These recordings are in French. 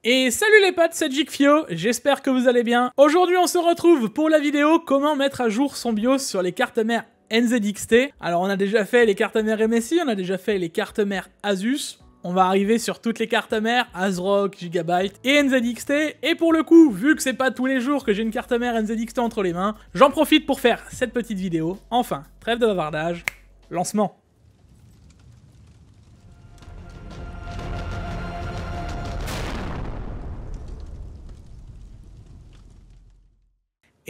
Et salut les potes, c'est Jikfio, j'espère que vous allez bien. Aujourd'hui on se retrouve pour la vidéo comment mettre à jour son BIOS sur les cartes mères NZXT. Alors on a déjà fait les cartes mères MSI, on a déjà fait les cartes mères Asus. On va arriver sur toutes les cartes mères, ASRock, Gigabyte et NZXT. Et pour le coup, vu que c'est pas tous les jours que j'ai une carte mère NZXT entre les mains, j'en profite pour faire cette petite vidéo. Enfin, trêve de bavardage, lancement.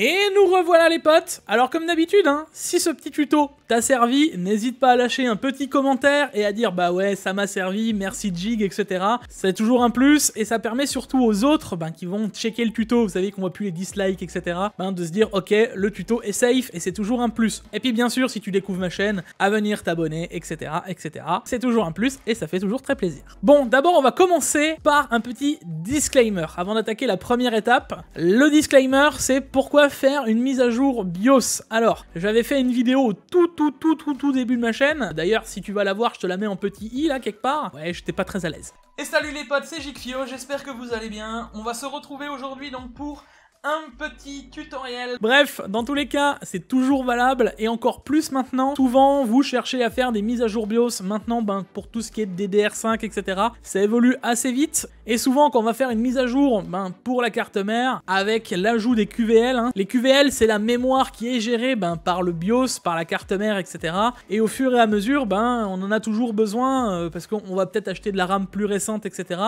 Et nous revoilà les potes. Alors comme d'habitude, si ce petit tuto t'a servi, n'hésite pas à lâcher un petit commentaire et à dire bah ouais ça m'a servi, merci Jig, etc. C'est toujours un plus et ça permet surtout aux autres qui vont checker le tuto, vous savez qu'on voit plus les dislikes, etc. De se dire ok le tuto est safe et c'est toujours un plus. Et puis bien sûr si tu découvres ma chaîne, à venir t'abonner, etc. etc. C'est toujours un plus et ça fait toujours très plaisir. Bon d'abord on va commencer par un petit disclaimer avant d'attaquer la première étape. Le disclaimer c'est pourquoi faire une mise à jour BIOS. Alors, j'avais fait une vidéo au tout début de ma chaîne. D'ailleurs, si tu vas la voir, je te la mets en petit i là quelque part. Ouais, j'étais pas très à l'aise. Et salut les potes, c'est Jikfio, j'espère que vous allez bien. On va se retrouver aujourd'hui donc pour un petit tutoriel. Bref, dans tous les cas, c'est toujours valable et encore plus maintenant. Souvent, vous cherchez à faire des mises à jour BIOS. Maintenant, pour tout ce qui est DDR5, etc., ça évolue assez vite. Et souvent, quand on va faire une mise à jour pour la carte mère, avec l'ajout des QVL, les QVL, c'est la mémoire qui est gérée par le BIOS, par la carte mère, etc. Et au fur et à mesure, on en a toujours besoin parce qu'on va peut-être acheter de la RAM plus récente, etc.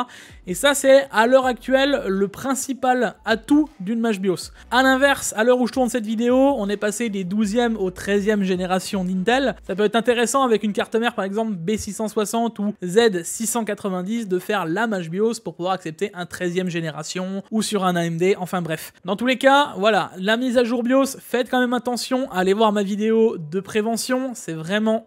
Et ça, c'est à l'heure actuelle le principal atout d'une BIOS. A l'inverse, à l'heure où je tourne cette vidéo, on est passé des 12e aux 13e générations d'Intel. Ça peut être intéressant avec une carte mère par exemple B660 ou Z690 de faire la BIOS pour pouvoir accepter un 13e génération ou sur un AMD, enfin bref. Dans tous les cas, voilà, la mise à jour BIOS, faites quand même attention à aller voir ma vidéo de prévention, c'est vraiment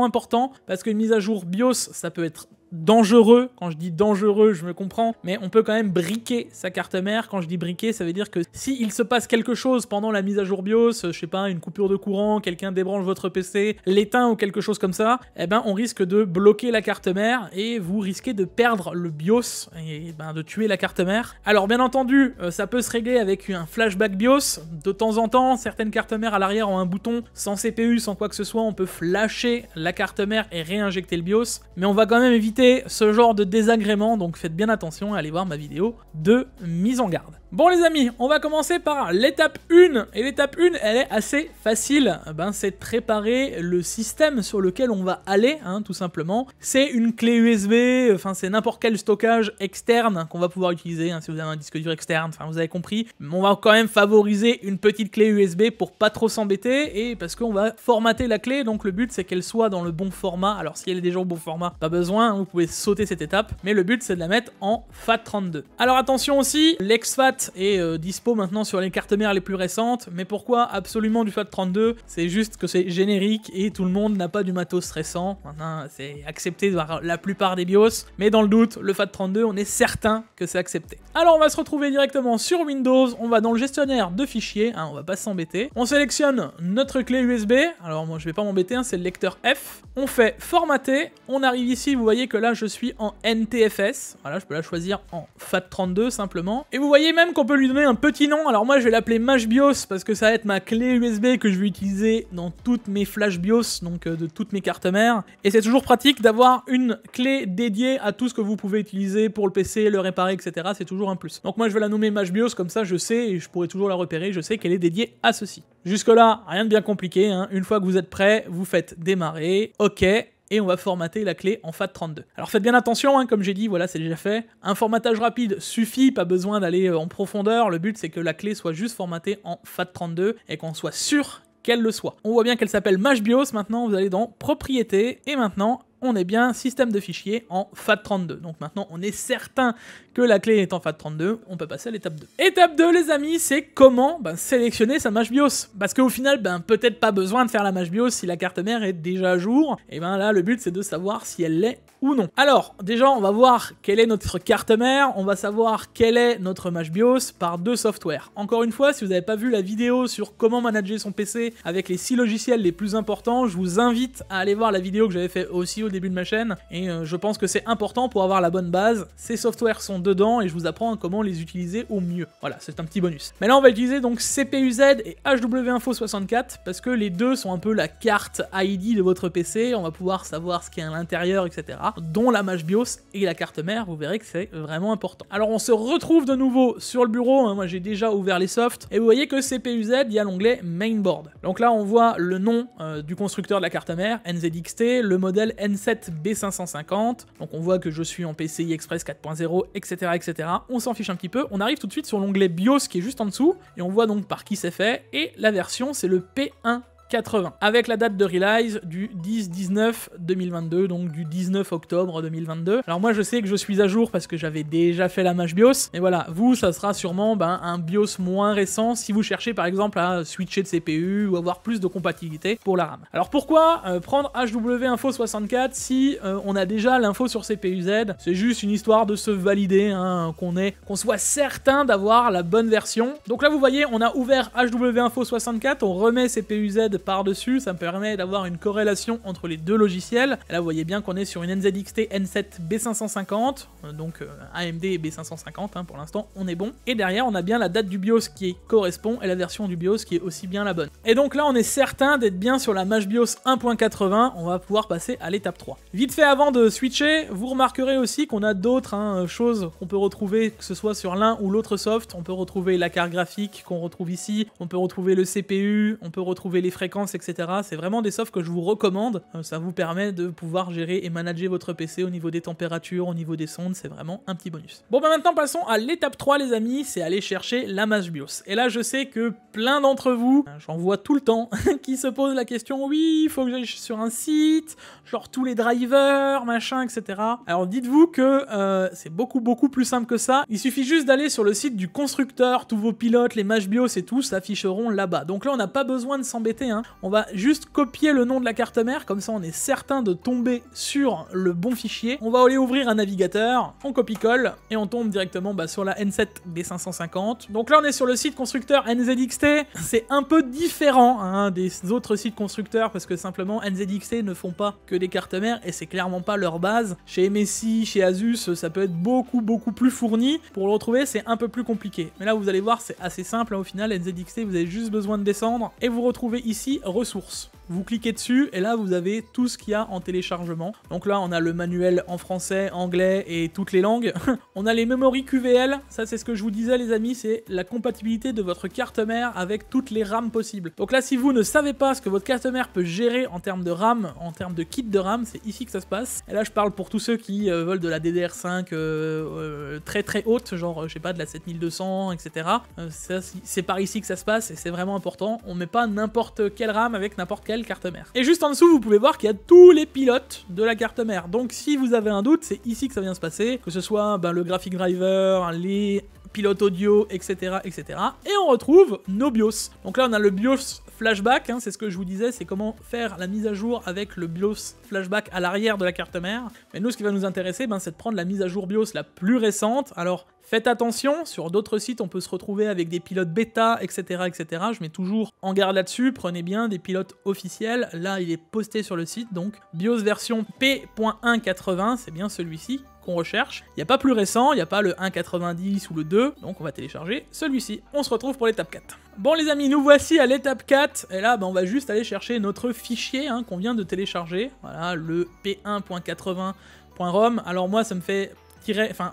important parce qu'une mise à jour BIOS, ça peut être dangereux. Quand je dis dangereux, je me comprends, mais on peut quand même briquer sa carte mère. Quand je dis briquer, ça veut dire que s'il se passe quelque chose pendant la mise à jour BIOS, je sais pas, une coupure de courant, quelqu'un débranche votre PC, l'éteint ou quelque chose comme ça, on risque de bloquer la carte mère et vous risquez de perdre le BIOS et de tuer la carte mère. Alors bien entendu, ça peut se régler avec un flashback BIOS. De temps en temps, certaines cartes mères à l'arrière ont un bouton sans CPU, sans quoi que ce soit, on peut flasher la carte mère et réinjecter le BIOS, mais on va quand même éviter ce genre de désagrément, donc faites bien attention à aller voir ma vidéo de mise en garde. Bon les amis, on va commencer par l'étape 1, et l'étape 1 elle est assez facile, c'est de préparer le système sur lequel on va aller, tout simplement. C'est une clé USB, c'est n'importe quel stockage externe qu'on va pouvoir utiliser, si vous avez un disque dur externe, vous avez compris. Mais on va quand même favoriser une petite clé USB pour pas trop s'embêter, et parce qu'on va formater la clé, donc le but c'est qu'elle soit dans le bon format. Alors si elle est déjà au bon format, pas besoin, vous pouvez sauter cette étape, mais le but c'est de la mettre en FAT32. Alors attention aussi, l'exFAT est dispo maintenant sur les cartes mères les plus récentes, mais pourquoi absolument du FAT32? C'est juste que c'est générique et tout le monde n'a pas du matos récent. Maintenant c'est accepté par la plupart des BIOS, mais dans le doute, le FAT32 on est certain que c'est accepté. Alors on va se retrouver directement sur Windows, on va dans le gestionnaire de fichiers, on va pas s'embêter. On sélectionne notre clé USB, alors moi je vais pas m'embêter, c'est le lecteur F. On fait formater, on arrive ici, vous voyez que là je suis en NTFS, voilà je peux la choisir en FAT32 simplement, et vous voyez même qu'on peut lui donner un petit nom. Alors moi je vais l'appeler MashBIOS parce que ça va être ma clé USB que je vais utiliser dans toutes mes flash BIOS, donc de toutes mes cartes mères, et c'est toujours pratique d'avoir une clé dédiée à tout ce que vous pouvez utiliser pour le PC, le réparer, etc. C'est toujours un plus. Donc moi je vais la nommer MashBIOS, comme ça je sais, et je pourrai toujours la repérer, je sais qu'elle est dédiée à ceci. Jusque là, rien de bien compliqué, une fois que vous êtes prêt, vous faites démarrer, ok, et on va formater la clé en FAT32. Alors faites bien attention, comme j'ai dit, voilà, c'est déjà fait. Un formatage rapide suffit, pas besoin d'aller en profondeur. Le but, c'est que la clé soit juste formatée en FAT32 et qu'on soit sûr qu'elle le soit. On voit bien qu'elle s'appelle MashBIOS. Maintenant, vous allez dans Propriétés et maintenant, on est bien système de fichiers en FAT32. Donc maintenant, on est certain que la clé est en FAT32, on peut passer à l'étape 2. Étape 2, les amis, c'est comment sélectionner sa MashBIOS. Parce qu'au final, peut-être pas besoin de faire la MashBIOS si la carte mère est déjà à jour. Et là, le but, c'est de savoir si elle l'est ou non. Alors, déjà, on va voir quelle est notre carte mère, on va savoir quelle est notre MashBIOS par deux softwares. Encore une fois, si vous n'avez pas vu la vidéo sur comment manager son PC avec les 6 logiciels les plus importants, je vous invite à aller voir la vidéo que j'avais fait aussi au début de ma chaîne, et je pense que c'est important pour avoir la bonne base. Ces softwares sont dedans, et je vous apprends comment les utiliser au mieux. Voilà, c'est un petit bonus. Mais là, on va utiliser donc CPUZ et HWInfo64, parce que les deux sont un peu la carte ID de votre PC, on va pouvoir savoir ce qu'il y a à l'intérieur, etc. Dont la mâche BIOS et la carte mère, vous verrez que c'est vraiment important. Alors on se retrouve de nouveau sur le bureau, hein, moi j'ai déjà ouvert les softs, et vous voyez que CPUZ, il y a l'onglet Mainboard. Donc là on voit le nom du constructeur de la carte mère, NZXT, le modèle N7B550, donc on voit que je suis en PCI Express 4.0, etc., etc. On s'en fiche un petit peu, on arrive tout de suite sur l'onglet BIOS qui est juste en dessous, et on voit donc par qui c'est fait, et la version c'est le P1. 80, avec la date de release du 10-19-2022, donc du 19 octobre 2022. Alors moi je sais que je suis à jour parce que j'avais déjà fait la mâche BIOS, mais voilà, vous ça sera sûrement un BIOS moins récent si vous cherchez par exemple à switcher de CPU ou avoir plus de compatibilité pour la RAM. Alors pourquoi prendre HWInfo64 si on a déjà l'info sur CPUZ? C'est juste une histoire de se valider, hein, qu'on soit certain d'avoir la bonne version. Donc là vous voyez, on a ouvert HWInfo64, on remet CPUZ par-dessus, ça me permet d'avoir une corrélation entre les deux logiciels. Et là vous voyez bien qu'on est sur une NZXT N7 B550, donc AMD B550 hein, pour l'instant, on est bon. Et derrière on a bien la date du BIOS qui correspond et la version du BIOS qui est aussi bien la bonne. Et donc là on est certain d'être bien sur la mâche BIOS 1.80, on va pouvoir passer à l'étape 3. Vite fait avant de switcher, vous remarquerez aussi qu'on a d'autres choses qu'on peut retrouver, que ce soit sur l'un ou l'autre soft. On peut retrouver la carte graphique qu'on retrouve ici, on peut retrouver le CPU, on peut retrouver les fréquences, etc. C'est vraiment des softs que je vous recommande. Ça vous permet de pouvoir gérer et manager votre PC au niveau des températures, au niveau des sondes, c'est vraiment un petit bonus. Bon bah maintenant passons à l'étape 3 les amis, c'est aller chercher la mâche BIOS. Et là je sais que plein d'entre vous, j'en vois tout le temps, qui se posent la question, oui, il faut que j'aille sur un site, genre tous les drivers, machin, etc. Alors dites-vous que c'est beaucoup plus simple que ça. Il suffit juste d'aller sur le site du constructeur, tous vos pilotes, les mâches BIOS et tout s'afficheront là-bas. Donc là on n'a pas besoin de s'embêter, hein. On va juste copier le nom de la carte mère, comme ça on est certain de tomber sur le bon fichier. On va aller ouvrir un navigateur, on copie-colle, et on tombe directement sur la N7 B550. Donc là on est sur le site constructeur NZXT, c'est un peu différent hein, des autres sites constructeurs, parce que simplement NZXT ne font pas que des cartes mères, et c'est clairement pas leur base. Chez MSI, chez Asus, ça peut être beaucoup plus fourni. Pour le retrouver, c'est un peu plus compliqué. Mais là vous allez voir, c'est assez simple, hein, au final, NZXT, vous avez juste besoin de descendre, et vous retrouvez ici ressources. Vous cliquez dessus et là vous avez tout ce qu'il y a en téléchargement. Donc là on a le manuel en français, anglais et toutes les langues. On a les memory QVL, ça c'est ce que je vous disais les amis, c'est la compatibilité de votre carte mère avec toutes les RAM possibles. Donc là si vous ne savez pas ce que votre carte mère peut gérer en termes de RAM, en termes de kit de RAM, c'est ici que ça se passe. Et là je parle pour tous ceux qui veulent de la DDR5 très haute, genre je sais pas de la 7200 etc. C'est par ici que ça se passe et c'est vraiment important. On met pas n'importe quelle RAM avec n'importe quelle carte mère. Et juste en dessous, vous pouvez voir qu'il y a tous les pilotes de la carte mère. Donc si vous avez un doute, c'est ici que ça vient se passer, que ce soit le graphic driver, les pilotes audio, etc., etc. Et on retrouve nos BIOS. Donc là, on a le BIOS flashback, hein, c'est ce que je vous disais, c'est comment faire la mise à jour avec le BIOS flashback à l'arrière de la carte mère. Mais nous, ce qui va nous intéresser, c'est de prendre la mise à jour BIOS la plus récente. Alors, faites attention, sur d'autres sites, on peut se retrouver avec des pilotes bêta, etc., etc. Je mets toujours en garde là-dessus, prenez bien des pilotes officiels. Là, il est posté sur le site, donc BIOS version P.180, c'est bien celui-ci qu'on recherche. Il n'y a pas plus récent, il n'y a pas le 1.90 ou le 2, donc on va télécharger celui-ci. On se retrouve pour l'étape 4. Bon les amis, nous voici à l'étape 4, et là on va juste aller chercher notre fichier qu'on vient de télécharger, voilà, le p1.80.rom. Alors moi ça me fait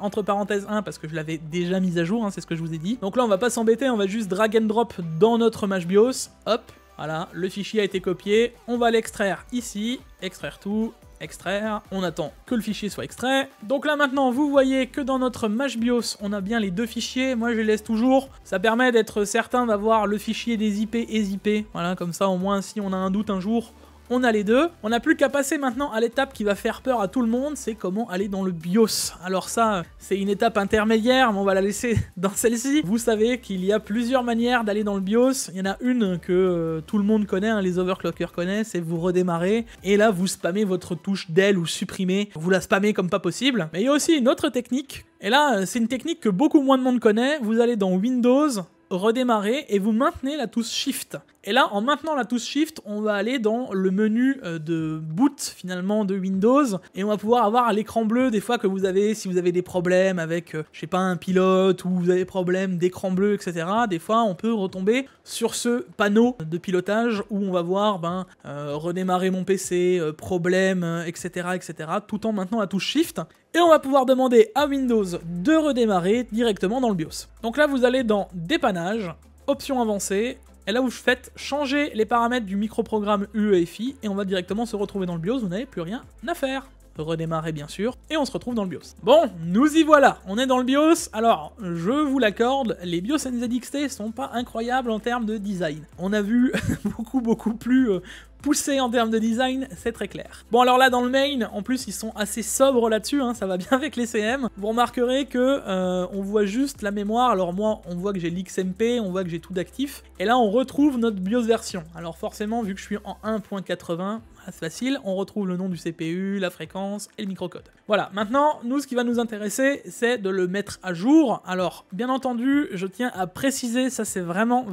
entre parenthèses 1 parce que je l'avais déjà mis à jour, c'est ce que je vous ai dit. Donc là on va pas s'embêter, on va juste drag and drop dans notre mâche BIOS, hop, voilà, le fichier a été copié, on va l'extraire ici, extraire tout, extraire, on attend que le fichier soit extrait. Donc là maintenant vous voyez que dans notre mâche BIOS on a bien les deux fichiers, moi je les laisse toujours, ça permet d'être certain d'avoir le fichier des IP et ZIP, voilà, comme ça au moins si on a un doute un jour, on a les deux. On n'a plus qu'à passer maintenant à l'étape qui va faire peur à tout le monde, c'est comment aller dans le BIOS. Alors ça, c'est une étape intermédiaire, mais on va la laisser dans celle-ci. Vous savez qu'il y a plusieurs manières d'aller dans le BIOS. Il y en a une que tout le monde connaît, les overclockers connaissent, c'est vous redémarrez, et là vous spammez votre touche del ou supprimer. Vous la spammez comme pas possible. Mais il y a aussi une autre technique, et là c'est une technique que beaucoup moins de monde connaît. Vous allez dans Windows, redémarrer et vous maintenez la touche Shift. Et là, en maintenant la touche Shift, on va aller dans le menu de boot finalement de Windows et on va pouvoir avoir l'écran bleu des fois que vous avez, si vous avez des problèmes avec, je sais pas, un pilote ou vous avez des problèmes d'écran bleu, etc. Des fois, on peut retomber sur ce panneau de pilotage où on va voir redémarrer mon PC, problème, etc., etc. tout en maintenant la touche Shift. Et on va pouvoir demander à Windows de redémarrer directement dans le BIOS. Donc là, vous allez dans Dépannage, Options avancées, et là vous faites changer les paramètres du microprogramme UEFI, et on va directement se retrouver dans le BIOS, vous n'avez plus rien à faire. Redémarrer bien sûr, et on se retrouve dans le BIOS. Bon, nous y voilà, on est dans le BIOS. Alors, je vous l'accorde, les BIOS NZXT sont pas incroyables en termes de design. On a vu beaucoup plus poussé en termes de design, c'est très clair. Bon alors là dans le main, en plus ils sont assez sobres là-dessus, hein, ça va bien avec les CM. Vous remarquerez que on voit juste la mémoire, alors moi on voit que j'ai l'XMP, on voit que j'ai tout d'actif, et là on retrouve notre BIOS version. Alors forcément vu que je suis en 1.80, c'est facile, on retrouve le nom du CPU, la fréquence et le microcode. Voilà, maintenant, nous, ce qui va nous intéresser, c'est de le mettre à jour. Alors, bien entendu, je tiens à préciser, ça c'est vraiment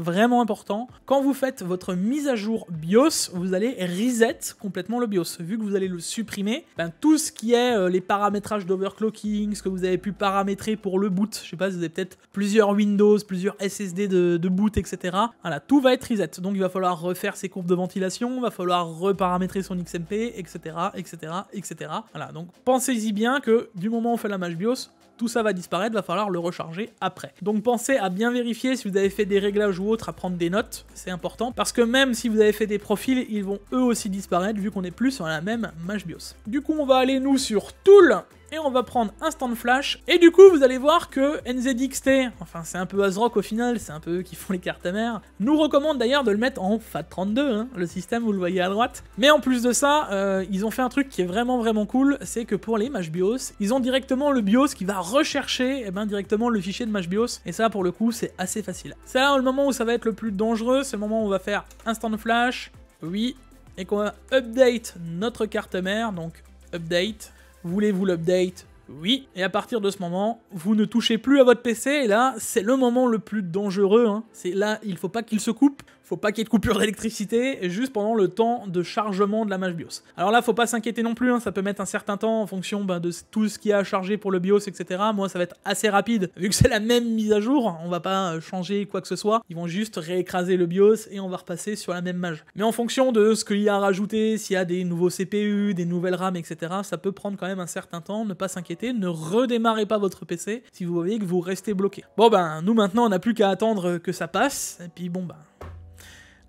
important, quand vous faites votre mise à jour BIOS, vous allez reset complètement le BIOS. Vu que vous allez le supprimer, tout ce qui est les paramétrages d'overclocking, ce que vous avez pu paramétrer pour le boot, je sais pas, vous avez peut-être plusieurs Windows, plusieurs SSD de boot, etc. Voilà, tout va être reset. Donc il va falloir refaire ses courbes de ventilation, il va falloir reparamétrer son XMP, etc., etc., etc. Voilà, donc pensez-y bien que du moment où on fait la mâche BIOS, tout ça va disparaître, va falloir le recharger après. Donc pensez à bien vérifier si vous avez fait des réglages ou autres, à prendre des notes, c'est important, parce que même si vous avez fait des profils, ils vont eux aussi disparaître vu qu'on n'est plus sur la même mâche BIOS. Du coup, on va aller nous sur Tool, et on va prendre Instant Flash, et du coup vous allez voir que NZXT, enfin c'est un peu ASRock au final, c'est un peu eux qui font les cartes mères, nous recommande d'ailleurs de le mettre en FAT32, hein, le système vous le voyez à droite, mais en plus de ça, ils ont fait un truc qui est vraiment cool, c'est que pour les mâches BIOS, ils ont directement le BIOS qui va rechercher directement le fichier de mâche BIOS, et ça pour le coup c'est assez facile. C'est là le moment où ça va être le plus dangereux, c'est le moment où on va faire Instant Flash, oui, et qu'on va update notre carte mère, donc update. Voulez-vous l'update? Oui. Et à partir de ce moment, vous ne touchez plus à votre PC, et là, c'est le moment le plus dangereux. Hein. C'est là, il faut pas qu'il se coupe, faut pas qu'il y ait de coupure d'électricité, juste pendant le temps de chargement de la mâche BIOS. Alors là, faut pas s'inquiéter non plus, hein, ça peut mettre un certain temps en fonction de tout ce qu'il y a à charger pour le BIOS, etc. Moi, ça va être assez rapide, vu que c'est la même mise à jour, on va pas changer quoi que ce soit, ils vont juste réécraser le BIOS et on va repasser sur la même mâche. Mais en fonction de ce qu'il y a à rajouter, s'il y a des nouveaux CPU, des nouvelles RAM, etc., ça peut prendre quand même un certain temps, ne pas s'inquiéter, ne redémarrez pas votre PC si vous voyez que vous restez bloqué. Bon nous maintenant, on n'a plus qu'à attendre que ça passe, et puis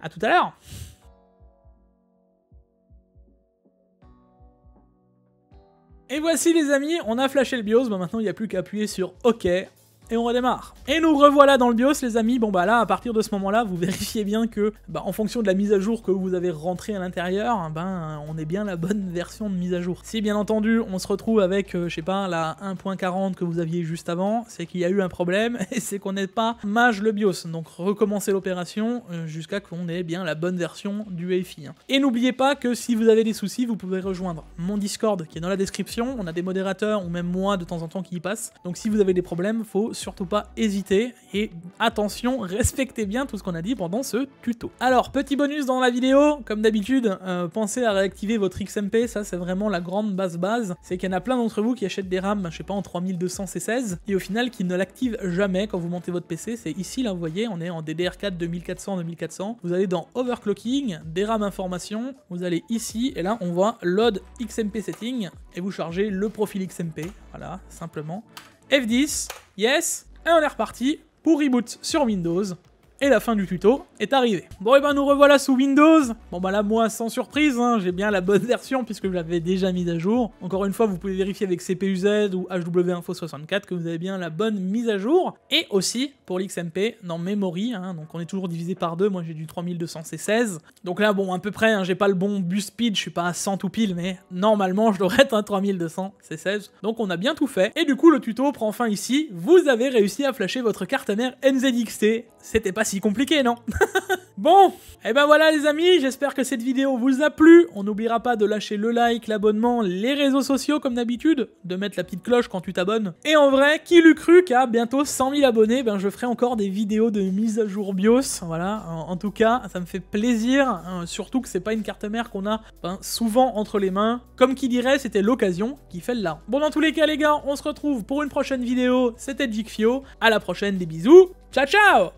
à tout à l'heure. Et voici les amis, on a flashé le BIOS, maintenant il n'y a plus qu'à appuyer sur OK. Et on redémarre. Et nous revoilà dans le BIOS les amis, là à partir de ce moment là, vous vérifiez bien que en fonction de la mise à jour que vous avez rentrée à l'intérieur, on est bien la bonne version de mise à jour. Si bien entendu on se retrouve avec, je sais pas, la 1.40 que vous aviez juste avant, c'est qu'il y a eu un problème, et c'est qu'on n'est pas mage le BIOS, donc recommencer l'opération jusqu'à qu'on ait bien la bonne version du UEFI. Hein. Et n'oubliez pas que si vous avez des soucis, vous pouvez rejoindre mon Discord qui est dans la description, on a des modérateurs ou même moi de temps en temps qui y passent, donc si vous avez des problèmes, faut surtout pas hésiter, et attention, respectez bien tout ce qu'on a dit pendant ce tuto. Alors, petit bonus dans la vidéo, comme d'habitude, pensez à réactiver votre XMP, ça c'est vraiment la grande base, c'est qu'il y en a plein d'entre vous qui achètent des RAM, je sais pas, en 3200 C16, et au final qui ne l'activent jamais quand vous montez votre PC, c'est ici là, vous voyez, on est en DDR4 2400, vous allez dans Overclocking, des RAM informations, vous allez ici, et là on voit Load XMP Setting, et vous chargez le profil XMP, voilà, simplement. F10, yes, et on est reparti pour reboot sur Windows. Et la fin du tuto est arrivée. Bon et nous revoilà sous Windows. Là moi sans surprise, hein, j'ai bien la bonne version puisque je l'avais déjà mise à jour. Encore une fois, vous pouvez vérifier avec CPU-Z ou HWInfo64 que vous avez bien la bonne mise à jour. Et aussi pour l'XMP dans Memory, hein, donc on est toujours divisé par 2, moi j'ai du 3200 C16. Donc là à peu près, hein, j'ai pas le bon bus speed, je suis pas à 100 tout pile, mais normalement je devrais être à 3200 C16. Donc on a bien tout fait. Et du coup le tuto prend fin ici, vous avez réussi à flasher votre carte mère NZXT. C'était pas si compliqué, non? Bon, et ben voilà les amis, j'espère que cette vidéo vous a plu. On n'oubliera pas de lâcher le like, l'abonnement, les réseaux sociaux comme d'habitude, de mettre la petite cloche quand tu t'abonnes. Et en vrai, qui l'eût cru qu'à bientôt 100 000 abonnés, ben je ferai encore des vidéos de mise à jour BIOS. Voilà, en tout cas, ça me fait plaisir, hein, surtout que c'est pas une carte mère qu'on a souvent entre les mains. Comme qui dirait, c'était l'occasion qui fait le larron. Bon, dans tous les cas les gars, on se retrouve pour une prochaine vidéo. C'était Geekfio, à la prochaine, des bisous, ciao ciao.